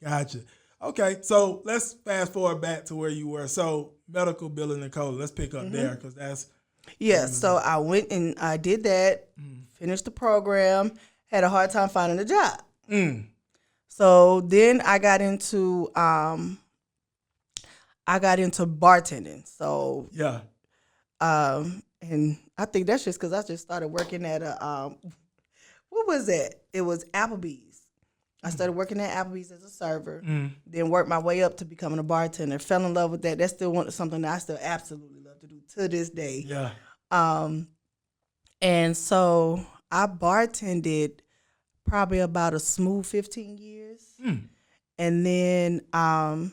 Gotcha. Okay, so let's fast forward back to where you were. So medical billing and coding. Let's pick up there because that's where Yeah, you was so at. I went and I did that, finished the program, had a hard time finding a job. Mm. So then I got into bartending. So Yeah. and I think that's just because I just started working at a what was that? It was Applebee's. I started working at Applebee's as a server, then worked my way up to becoming a bartender. Fell in love with that. That's still something that I still absolutely love to do to this day. Yeah. And so I bartended probably about a smooth 15 years. And then Wow.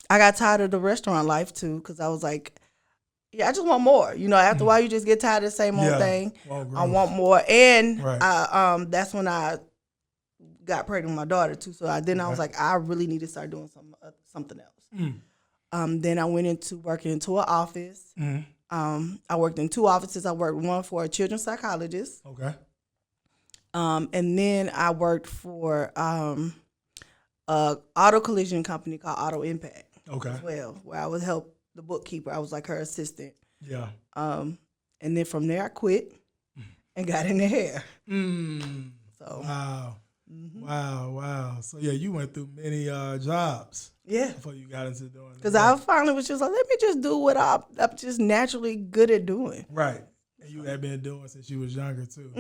I got tired of the restaurant life too because I was like, yeah, I just want more. You know, after a while, you just get tired of the same old thing. I want more. And Right. that's when I got pregnant with my daughter too. So I was like, I really need to start doing something else. Then I went into working into an office. I worked in 2 offices. I worked one for a children's psychologist. Okay. And then I worked for a auto collision company called Auto Impact Okay. as well, where I would help the bookkeeper. I was like her assistant. Yeah. And then from there I quit and got into hair. So Wow. Wow. So yeah, you went through many jobs. Yeah. Before you got into doing Because I finally was just like, let me just do what I'm just naturally good at doing. Right. And you had been doing since you was younger too.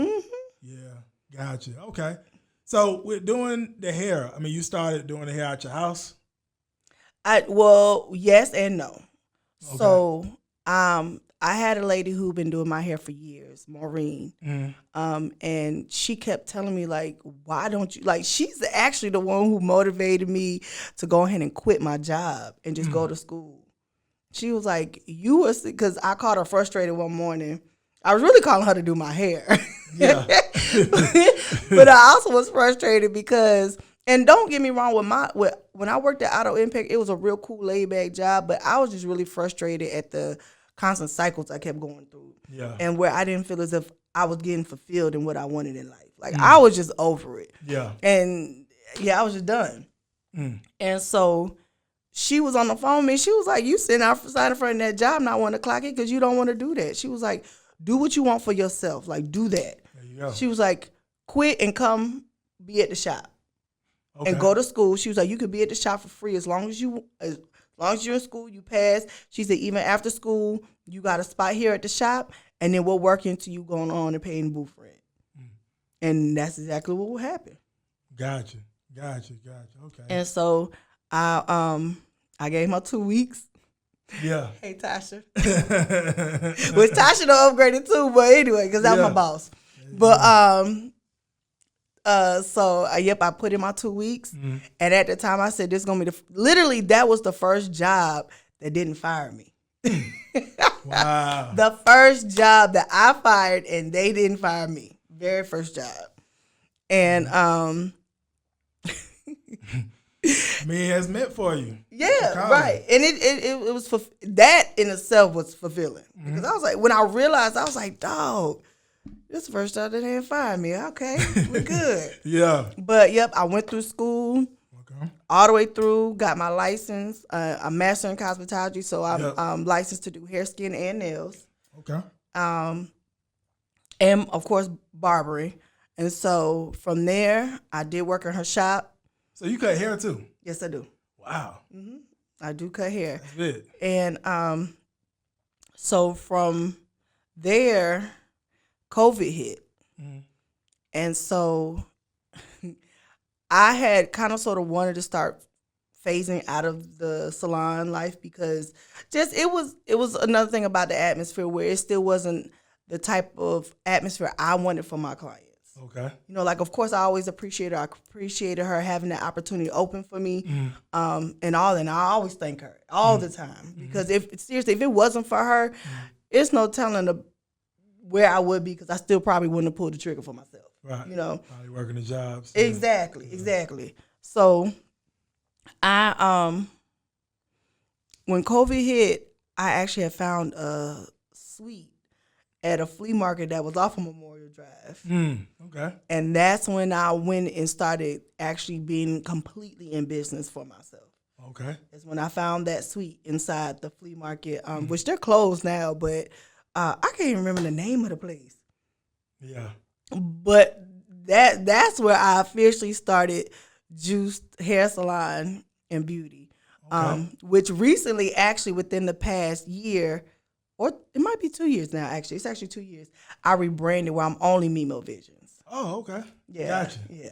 Yeah. Gotcha. Okay. So with doing the hair, I mean, you started doing the hair at your house? Well, yes and no. Okay. So I had a lady who been doing my hair for years, Maureen. And she kept telling me, like, why don't you, like, she's actually the one who motivated me to go ahead and quit my job and just go to school. She was like, because I caught her frustrated one morning. I was really calling her to do my hair. Yeah. But I also was frustrated because, and don't get me wrong, when I worked at Auto Impact, it was a real cool laid back job, but I was just really frustrated at the constant cycles I kept going through. Yeah. And where I didn't feel as if I was getting fulfilled in what I wanted in life. Like I was just over it. Yeah. And yeah, I was just done. And so she was on the phone with me. She was like, you sitting outside in front of that job not wanting to clock it because you don't want to do that. She was like, do what you want for yourself. Like, do that. There you go. She was like, quit and come be at the shop. Okay. And go to school. She was like, you could be at the shop for free as long as you're in school, you pass. She said, even after school, you got a spot here at the shop, and then we'll work into you going on and paying booth rent. And that's exactly what will happen. Gotcha. Okay. And so I gave her 2 weeks. Yeah. Hey, Tasha. Which Tasha done upgraded too, but anyway, because that's my boss. But yep, I put in my 2 weeks, and at the time I said this is gonna be literally that was the first job that didn't fire me. Wow. The first job that I fired and they didn't fire me. Very first job. And I mean, it's meant for you. yeah, right. And it was that in itself was fulfilling because I was like, when I realized, I was like, dog, this is the first job that didn't fire me. Okay, we're good. Yeah. But yep, I went through school. All the way through, got my license, a master in cosmetology, so I'm licensed to do hair, skin, and nails. Okay. And of course, barbering. And so from there, I did work in her shop. So you cut hair too? Yes, I do. Wow. I do cut hair. That's good. And so from there, COVID hit. And so I had kind of sort of wanted to start phasing out of the salon life because just it was another thing about the atmosphere where it still wasn't the type of atmosphere I wanted for my clients. Okay. You know, like, of course, I always appreciated her. I appreciated her having the opportunity open for me and all. And I always thank her all the time because if it wasn't for her, it's no telling where I would be because I still probably wouldn't have pulled the trigger for myself. Right. You know, probably working the jobs. Exactly. So I when COVID hit, I actually had found a suite at a flea market that was off of Memorial Drive. Okay. And that's when I went and started actually being completely in business for myself. Okay. That's when I found that suite inside the flea market, which they're closed now, but I can't even remember the name of the place. Yeah. But that's where I officially started Juiced Hair Salon and Beauty, Okay. which recently, actually within the past year, or it might be 2 years now, actually. It's actually 2 years. I rebranded where I'm only Mimo Visions. Oh, okay. Yeah. Gotcha. Yeah.